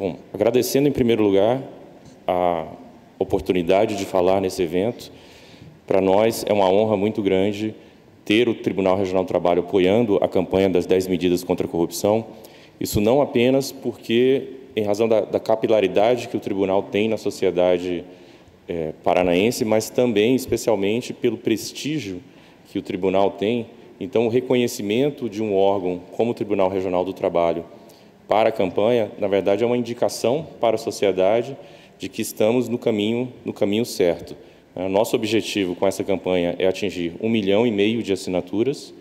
Bom, agradecendo em primeiro lugar a oportunidade de falar nesse evento. Para nós é uma honra muito grande ter o Tribunal Regional do Trabalho apoiando a campanha das 10 medidas contra a corrupção. Isso não apenas porque, em razão da capilaridade que o Tribunal tem na sociedade paranaense, mas também, especialmente, pelo prestígio que o Tribunal tem. Então, o reconhecimento de um órgão como o Tribunal Regional do Trabalho para a campanha, na verdade, é uma indicação para a sociedade de que estamos no caminho certo. Nosso objetivo com essa campanha é atingir 1,5 milhão de assinaturas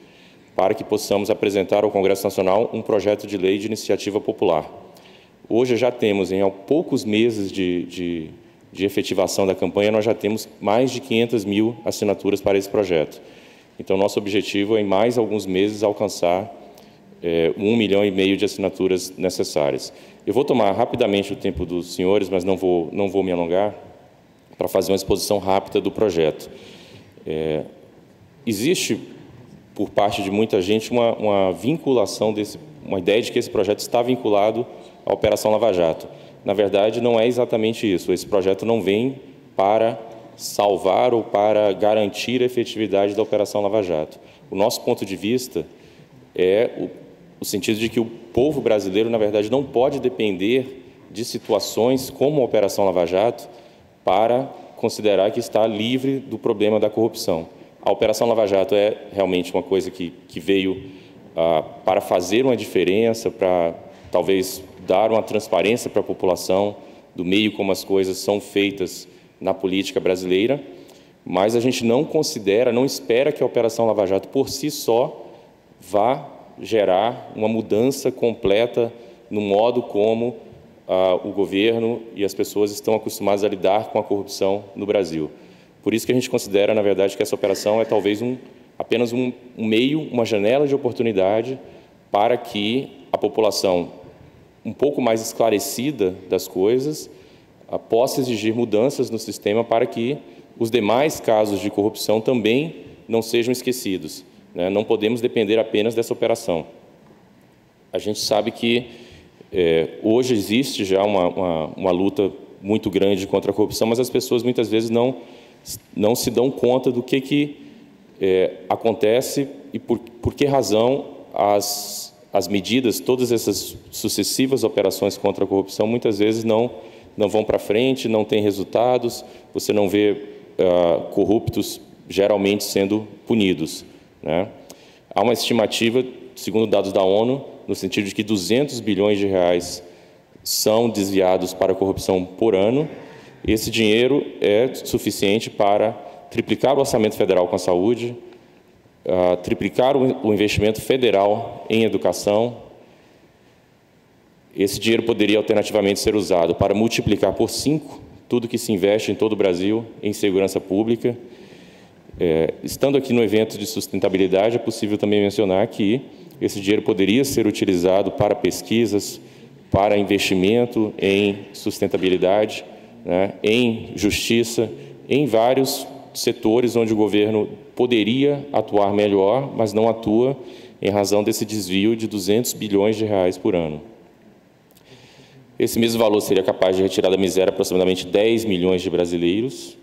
para que possamos apresentar ao Congresso Nacional um projeto de lei de iniciativa popular. Hoje já temos, em poucos meses de efetivação da campanha, nós já temos mais de 500 mil assinaturas para esse projeto. Então, nosso objetivo é, em mais alguns meses, alcançar 1,5 milhão de assinaturas necessárias. Eu vou tomar rapidamente o tempo dos senhores, mas não vou me alongar, para fazer uma exposição rápida do projeto. Existe, por parte de muita gente, uma vinculação, uma ideia de que esse projeto está vinculado à Operação Lava Jato. Na verdade, não é exatamente isso. Esse projeto não vem para salvar ou para garantir a efetividade da Operação Lava Jato. O nosso ponto de vista é o sentido de que o povo brasileiro, na verdade, não pode depender de situações como a Operação Lava Jato para considerar que está livre do problema da corrupção. A Operação Lava Jato é realmente uma coisa que veio para fazer uma diferença, para talvez dar uma transparência para a população do meio como as coisas são feitas na política brasileira, mas a gente não considera, não espera que a Operação Lava Jato por si só vá gerar uma mudança completa no modo como o governo e as pessoas estão acostumadas a lidar com a corrupção no Brasil. Por isso que a gente considera, na verdade, que essa operação é talvez apenas um meio, uma janela de oportunidade para que a população, um pouco mais esclarecida das coisas, possa exigir mudanças no sistema para que os demais casos de corrupção também não sejam esquecidos. Não podemos depender apenas dessa operação. A gente sabe que hoje existe já uma luta muito grande contra a corrupção, mas as pessoas muitas vezes não se dão conta do que acontece e por que razão as medidas, todas essas sucessivas operações contra a corrupção, muitas vezes não vão para frente, não tem resultados, você não vê corruptos geralmente sendo punidos. Há uma estimativa, segundo dados da ONU, no sentido de que 200 bilhões de reais são desviados para a corrupção por ano. Esse dinheiro é suficiente para triplicar o orçamento federal com a saúde, triplicar o investimento federal em educação. Esse dinheiro poderia alternativamente ser usado para multiplicar por 5 tudo que se investe em todo o Brasil em segurança pública. Estando aqui no evento de sustentabilidade, é possível também mencionar que esse dinheiro poderia ser utilizado para pesquisas, para investimento em sustentabilidade, em justiça, em vários setores onde o governo poderia atuar melhor, mas não atua em razão desse desvio de 200 bilhões de reais por ano. Esse mesmo valor seria capaz de retirar da miséria aproximadamente 10 milhões de brasileiros.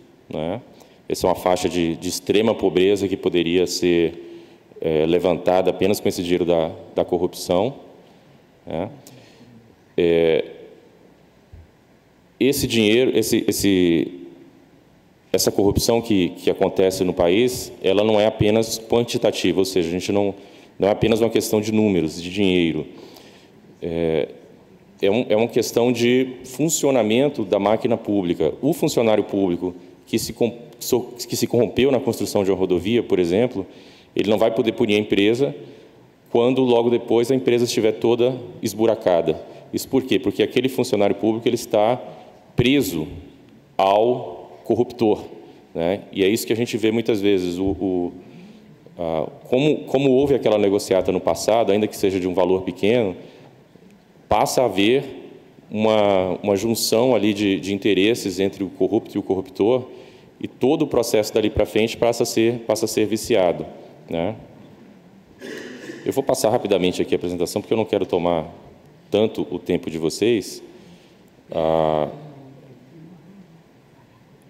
Essa é uma faixa de extrema pobreza que poderia ser levantada apenas com esse dinheiro da corrupção. Esse dinheiro, essa corrupção que acontece no país, ela não é apenas quantitativa, ou seja, a gente não é apenas uma questão de números, de dinheiro. É uma questão de funcionamento da máquina pública. O funcionário público que se corrompeu na construção de uma rodovia, por exemplo, ele não vai poder punir a empresa quando, logo depois, a empresa estiver toda esburacada. Isso por quê? Porque aquele funcionário público ele está preso ao corruptor. E é isso que a gente vê muitas vezes. Como houve aquela negociata no passado, ainda que seja de um valor pequeno, passa a haver uma junção ali de interesses entre o corrupto e o corruptor, e todo o processo dali para frente passa a ser viciado. Eu vou passar rapidamente aqui a apresentação, porque eu não quero tomar tanto o tempo de vocês,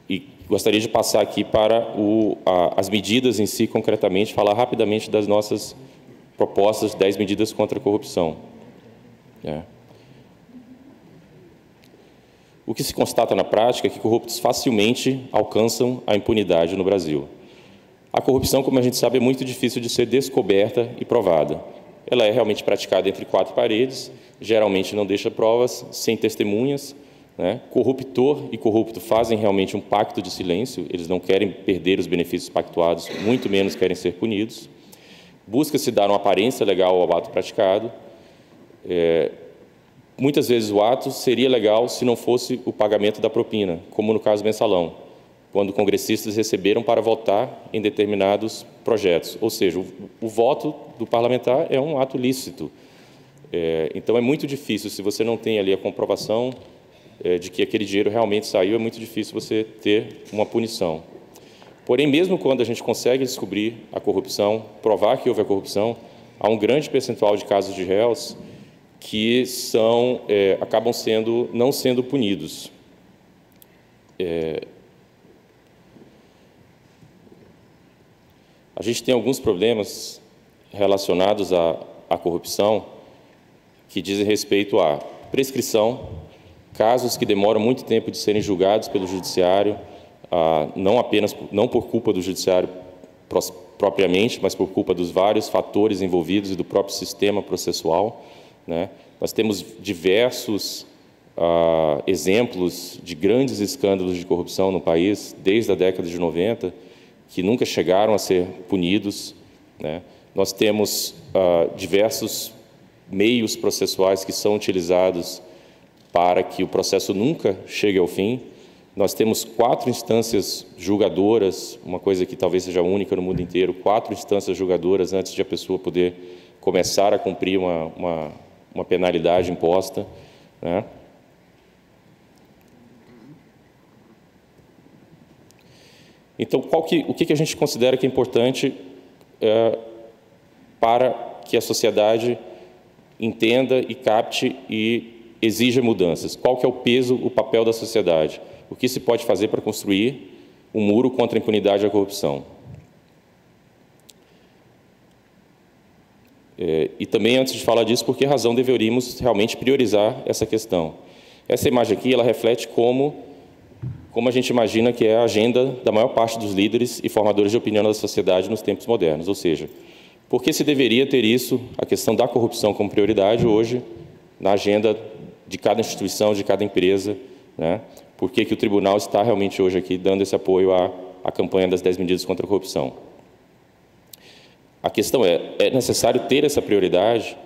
E gostaria de passar aqui para as medidas em si, concretamente, falar rapidamente das nossas propostas de 10 medidas contra a corrupção. O que se constata na prática é que corruptos facilmente alcançam a impunidade no Brasil. A corrupção, como a gente sabe, é muito difícil de ser descoberta e provada. Ela é realmente praticada entre quatro paredes, geralmente não deixa provas, sem testemunhas, né? Corruptor e corrupto fazem realmente um pacto de silêncio, eles não querem perder os benefícios pactuados, muito menos querem ser punidos. Busca-se dar uma aparência legal ao ato praticado. Muitas vezes o ato seria legal se não fosse o pagamento da propina, como no caso Mensalão, quando congressistas receberam para votar em determinados projetos. Ou seja, o voto do parlamentar é um ato lícito. Então, é muito difícil, se você não tem ali a comprovação de que aquele dinheiro realmente saiu, é muito difícil você ter uma punição. Porém, mesmo quando a gente consegue descobrir a corrupção, provar que houve a corrupção, há um grande percentual de casos de réus que acabam não sendo punidos. A gente tem alguns problemas relacionados à corrupção que dizem respeito à prescrição, casos que demoram muito tempo de serem julgados pelo judiciário, não por culpa do judiciário propriamente, mas por culpa dos vários fatores envolvidos e do próprio sistema processual, né? Nós temos diversos exemplos de grandes escândalos de corrupção no país, desde a década de 90, que nunca chegaram a ser punidos, né? Nós temos diversos meios processuais que são utilizados para que o processo nunca chegue ao fim. Nós temos 4 instâncias julgadoras, uma coisa que talvez seja única no mundo inteiro, 4 instâncias julgadoras antes de a pessoa poder começar a cumprir uma penalidade imposta, né? Então, o que a gente considera que é importante para que a sociedade entenda e capte e exija mudanças? Qual que é o peso, o papel da sociedade? O que se pode fazer para construir um muro contra a impunidade e a corrupção? E também, antes de falar disso, por que razão deveríamos realmente priorizar essa questão? Essa imagem aqui, ela reflete como a gente imagina que é a agenda da maior parte dos líderes e formadores de opinião da sociedade nos tempos modernos. Ou seja, por que se deveria ter isso, a questão da corrupção como prioridade hoje, na agenda de cada instituição, de cada empresa, né? Por que o tribunal está realmente hoje aqui dando esse apoio à campanha das 10 medidas contra a corrupção? A questão é necessário ter essa prioridade,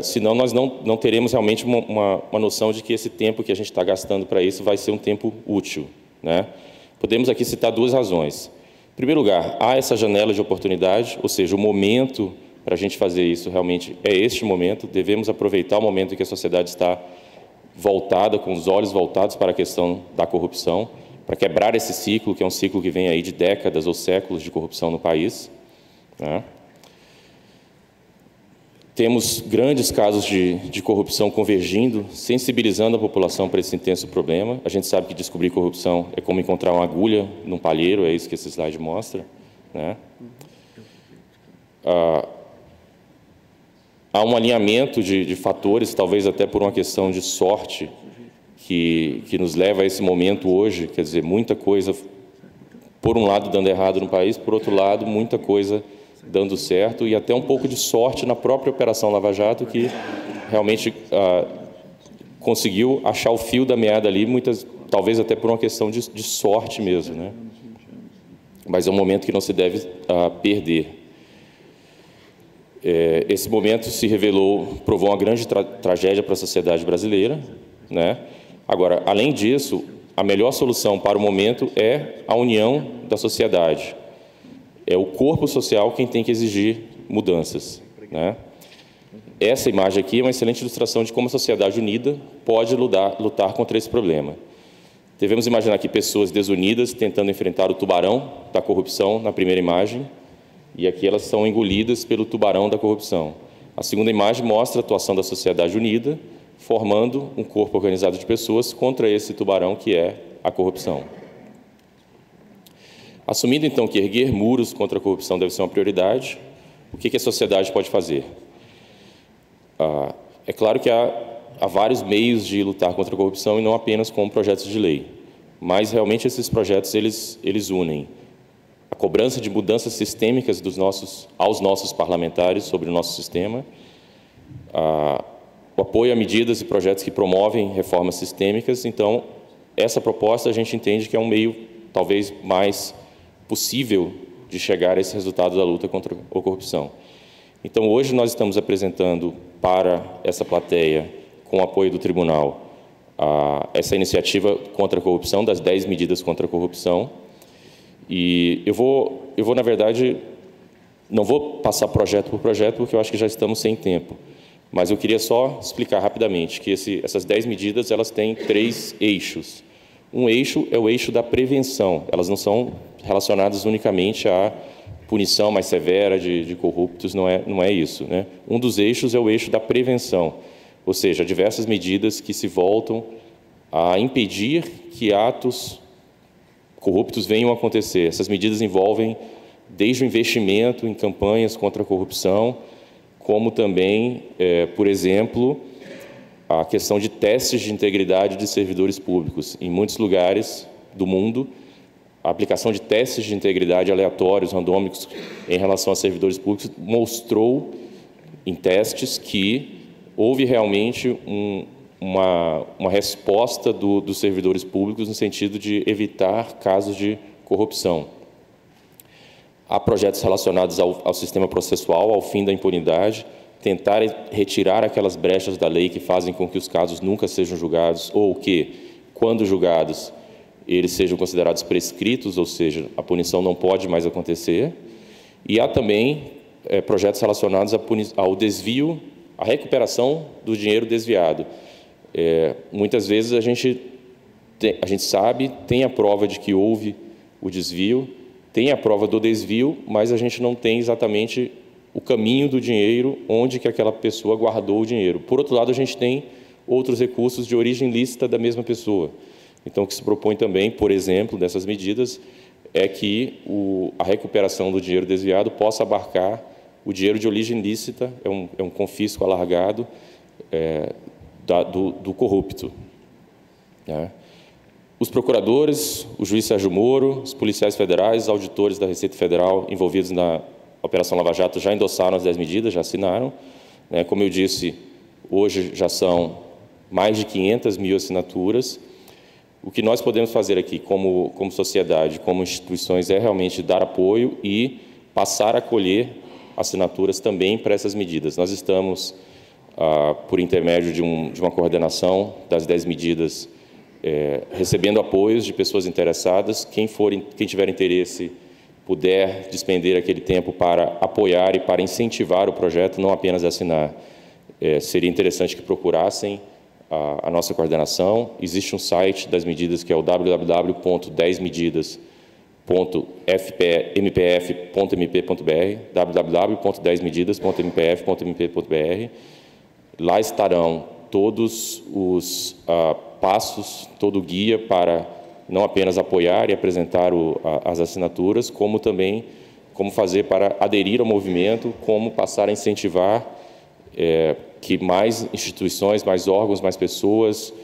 senão nós não teremos realmente uma noção de que esse tempo que a gente está gastando para isso vai ser um tempo útil, né? Podemos aqui citar 2 razões. Em primeiro lugar, há essa janela de oportunidade, ou seja, o momento para a gente fazer isso realmente é este momento, devemos aproveitar o momento em que a sociedade está voltada, com os olhos voltados para a questão da corrupção, para quebrar esse ciclo, que é um ciclo que vem aí de décadas ou séculos de corrupção no país, né? Temos grandes casos de corrupção convergindo, sensibilizando a população para esse intenso problema. A gente sabe que descobrir corrupção é como encontrar uma agulha num palheiro, é isso que esse slide mostra, né? Há um alinhamento de fatores, talvez até por uma questão de sorte, que nos leva a esse momento hoje, quer dizer, muita coisa, por um lado, dando errado no país, por outro lado, muita coisa dando certo, e até um pouco de sorte na própria Operação Lava Jato, que realmente conseguiu achar o fio da meada ali, talvez até por uma questão de sorte mesmo, né? Mas é um momento que não se deve perder. Esse momento provou uma grande tragédia para a sociedade brasileira, né? Agora, além disso, a melhor solução para o momento é a união da sociedade. É o corpo social quem tem que exigir mudanças, né? Essa imagem aqui é uma excelente ilustração de como a sociedade unida pode lutar contra esse problema. Devemos imaginar aqui pessoas desunidas tentando enfrentar o tubarão da corrupção na primeira imagem, e aqui elas são engolidas pelo tubarão da corrupção. A segunda imagem mostra a atuação da sociedade unida formando um corpo organizado de pessoas contra esse tubarão que é a corrupção. Assumindo, então, que erguer muros contra a corrupção deve ser uma prioridade, o que a sociedade pode fazer? É claro que há vários meios de lutar contra a corrupção e não apenas com projetos de lei, mas realmente esses projetos eles unem a cobrança de mudanças sistêmicas aos nossos parlamentares sobre o nosso sistema, o apoio a medidas e projetos que promovem reformas sistêmicas. Então, essa proposta a gente entende que é um meio talvez mais possível de chegar a esse resultado da luta contra a corrupção. Então, hoje nós estamos apresentando para essa plateia, com o apoio do tribunal, essa iniciativa contra a corrupção, das 10 medidas contra a corrupção. E eu vou, na verdade, não vou passar projeto por projeto, porque eu acho que já estamos sem tempo. Mas eu queria só explicar rapidamente que essas 10 medidas elas têm 3 eixos. Um eixo é o eixo da prevenção. Elas não são relacionadas unicamente à punição mais severa de corruptos, não é isso, né? Um dos eixos é o eixo da prevenção, ou seja, diversas medidas que se voltam a impedir que atos corruptos venham a acontecer. Essas medidas envolvem desde o investimento em campanhas contra a corrupção, como também, por exemplo, a questão de testes de integridade de servidores públicos. Em muitos lugares do mundo, a aplicação de testes de integridade aleatórios, randômicos, em relação a servidores públicos, mostrou em testes que houve realmente uma resposta dos servidores públicos no sentido de evitar casos de corrupção. Há projetos relacionados ao sistema processual, ao fim da impunidade, tentar retirar aquelas brechas da lei que fazem com que os casos nunca sejam julgados ou que, quando julgados, eles sejam considerados prescritos, ou seja, a punição não pode mais acontecer. E há também projetos relacionados ao desvio, à recuperação do dinheiro desviado. Muitas vezes a gente sabe, tem a prova de que houve o desvio, tem a prova do desvio, mas a gente não tem exatamente o caminho do dinheiro, onde que aquela pessoa guardou o dinheiro. Por outro lado, a gente tem outros recursos de origem lícita da mesma pessoa. Então, o que se propõe também, por exemplo, dessas medidas, é que a recuperação do dinheiro desviado possa abarcar o dinheiro de origem lícita, é um confisco alargado do corrupto, né? Os procuradores, o juiz Sérgio Moro, os policiais federais, os auditores da Receita Federal envolvidos na Operação Lava Jato já endossaram as 10 medidas, já assinaram, né? Como eu disse, hoje já são mais de 500 mil assinaturas. O que nós podemos fazer aqui, como sociedade, como instituições, é realmente dar apoio e passar a colher assinaturas também para essas medidas. Nós estamos, por intermédio de uma coordenação das 10 medidas, recebendo apoios de pessoas interessadas. Quem tiver interesse, puder despender aquele tempo para apoiar e para incentivar o projeto, não apenas assinar. Seria interessante que procurassem a nossa coordenação. Existe um site das medidas que é o www.10medidas.mpf.mp.br, www.10medidas.mpf.mp.br. Lá estarão todos os passos, todo o guia para não apenas apoiar e apresentar as assinaturas, como também como fazer para aderir ao movimento, como passar a incentivar que mais instituições, mais órgãos, mais pessoas,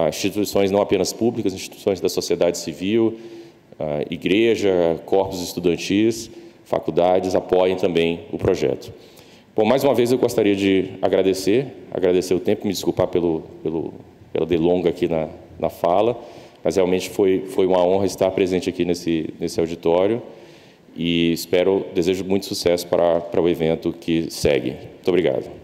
instituições não apenas públicas, instituições da sociedade civil, igreja, corpos estudantis, faculdades, apoiem também o projeto. Bom, mais uma vez eu gostaria de agradecer o tempo, me desculpar pela delonga aqui na fala, mas realmente foi uma honra estar presente aqui nesse auditório e desejo muito sucesso para o evento que segue. Muito obrigado.